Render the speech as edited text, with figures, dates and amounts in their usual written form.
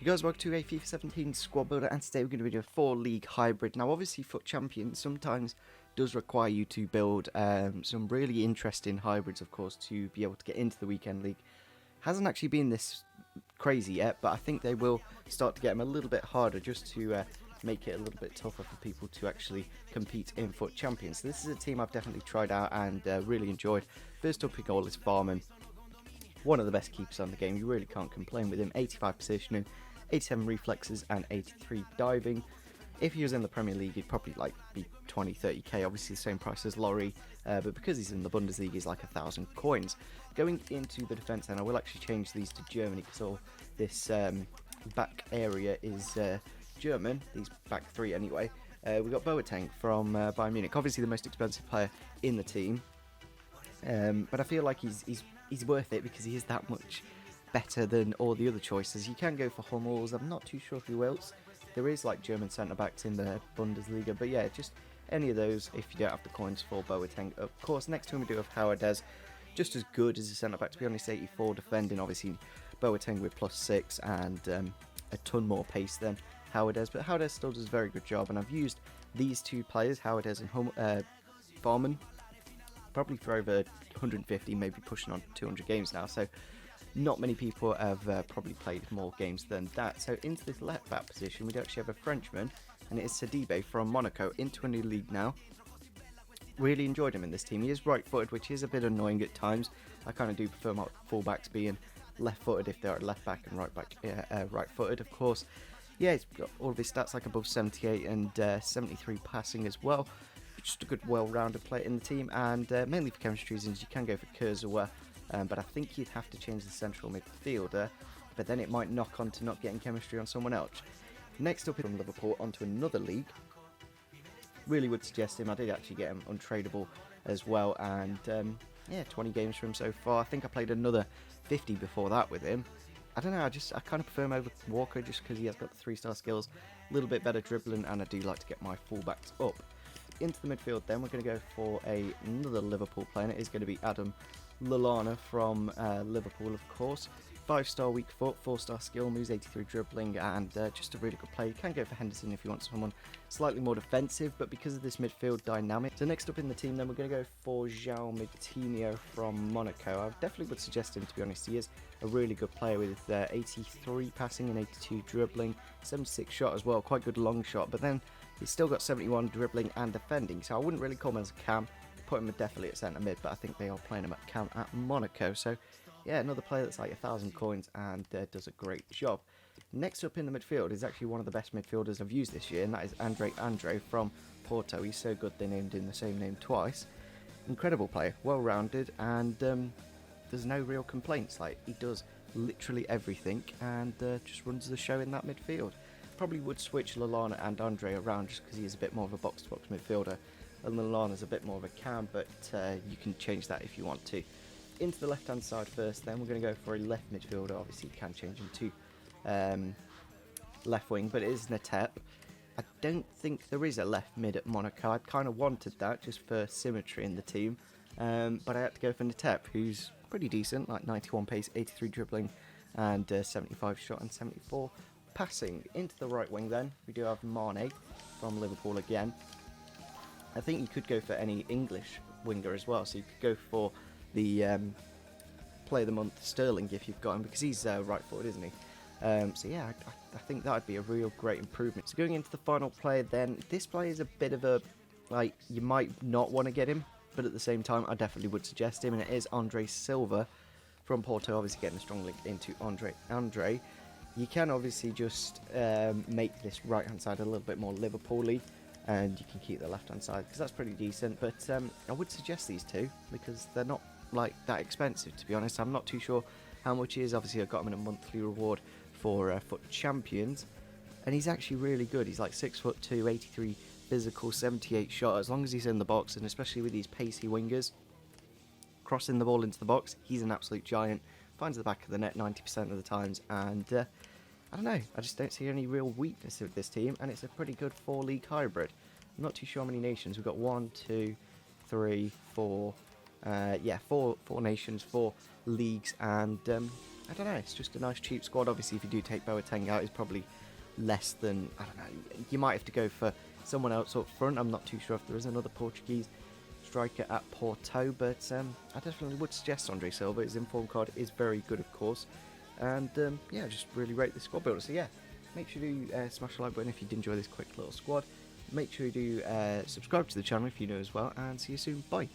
Guys, welcome to a FIFA 17 squad builder, and today we're going to be doing a 4-league hybrid. Now obviously FUT Champions sometimes does require you to build some really interesting hybrids, of course, to be able to get into the weekend league. Hasn't actually been this crazy yet, but I think they will start to get them a little bit harder just to make it a little bit tougher for people to actually compete in FUT Champions. So this is a team I've definitely tried out and really enjoyed. First up in goal is Farman. One of the best keepers on the game, you really can't complain with him. 85 positioning, 87 reflexes and 83 diving. If he was in the Premier League, he'd probably be 20-30k, obviously the same price as Laurie, but because he's in the Bundesliga, he's like 1,000 coins. Going into the defence then, I will actually change these to Germany because all this back area is German, these back three anyway. We've got Boateng from Bayern Munich, obviously the most expensive player in the team, but I feel like he's worth it because he is that much better than all the other choices. You can go for Hummels, I'm not too sure who else. There is like German centre-backs in the Bundesliga, but yeah, just any of those if you don't have the coins for Boateng. Of course, next to him we do have Howardez, just as good as a centre-back, to be honest, 84 defending, obviously Boateng with +6 and a ton more pace than Howardez, but Howardez still does a very good job, and I've used these two players, Howardez and Farman, probably for over 150, maybe pushing on 200 games now, so not many people have probably played more games than that. So into this left back position we do actually have a Frenchman, and it is Sidibe from Monaco, into a new league now. Really enjoyed him in this team. He is right footed, which is a bit annoying at times. I kind of do prefer my fullbacks being left footed if they're left back and right back right footed, of course. Yeah, he's got all of his stats like above 78 and 73 passing as well. Just a good well-rounded player in the team, and mainly for chemistry reasons you can go for Kurzawa, but I think you'd have to change the central midfielder, but then it might knock on to not getting chemistry on someone else. Next up from Liverpool onto another league. Really would suggest him. I did actually get him untradeable as well, and yeah, 20 games for him so far. I think I played another 50 before that with him. I don't know, I kind of prefer him over Walker just because he has got the 3-star skills, a little bit better dribbling, and I do like to get my fullbacks up. Into the midfield then, we're going to go for another Liverpool player, and it is going to be Adam Lallana from Liverpool, of course. 5-star weak foot, 4-star skill moves, 83 dribbling, and just a really good player. You can go for Henderson if you want someone slightly more defensive, but because of this midfield dynamic. So next up in the team then, we're going to go for João Moutinho from Monaco. I definitely would suggest him, to be honest. He is a really good player with 83 passing and 82 dribbling, 76 shot as well, quite good long shot, but then he's still got 71 dribbling and defending, so I wouldn't really call him as a cam. Put him definitely at centre mid, but I think they are playing him at cam at Monaco. So yeah, another player that's like 1,000 coins and does a great job. Next up in the midfield is actually one of the best midfielders I've used this year, and that is Andre from Porto. He's so good they named him the same name twice. Incredible player, well-rounded, and there's no real complaints. Like, he does literally everything and just runs the show in that midfield. Probably would switch Lallana and Andre around just because he is a bit more of a box-to-box midfielder, and Lallana's a bit more of a cam, but you can change that if you want to. Into the left-hand side first, then we're going to go for a left midfielder. Obviously, you can change him to left wing, but it is Natep. I don't think there is a left mid at Monaco. I kind of wanted that just for symmetry in the team, but I had to go for Natep, who's pretty decent, like 91 pace, 83 dribbling, and 75 shot and 74 passing. Into the right wing then, we do have Mane from Liverpool again. I think you could go for any English winger as well, so you could go for the Player of the Month Sterling if you've got him, because he's right footed, isn't he? So yeah, I think that would be a real great improvement. So going into the final player then, this player is a bit of a, like, you might not want to get him, but at the same time I definitely would suggest him, and it is Andre Silva from Porto, obviously getting a strong link into Andre. You can obviously just make this right hand side a little bit more Liverpool-y, and you can keep the left hand side because that's pretty decent, but I would suggest these two because they're not like that expensive, to be honest. I'm not too sure how much he is. Obviously I got him in a monthly reward for FUT Champions, and he's actually really good. He's like 6'2", 83 physical, 78 shot, as long as he's in the box, and especially with these pacey wingers crossing the ball into the box, he's an absolute giant. Finds the back of the net 90% of the times, and I don't know, I just don't see any real weakness with this team, and it's a pretty good 4-league hybrid. I'm not too sure how many nations. We've got 1, 2, 3, 4, yeah, four nations, 4 leagues, and I don't know, it's just a nice cheap squad. Obviously, if you do take Boateng out, it's probably less than, I don't know, you might have to go for someone else up front. I'm not too sure if there is another Portuguese striker at Porto, but I definitely would suggest Andre Silva. His inform card is very good, of course, and yeah, I just really rate the squad builder. So yeah, make sure you smash the like button if you did enjoy this quick little squad. Make sure you do subscribe to the channel if you know as well, and see you soon. Bye.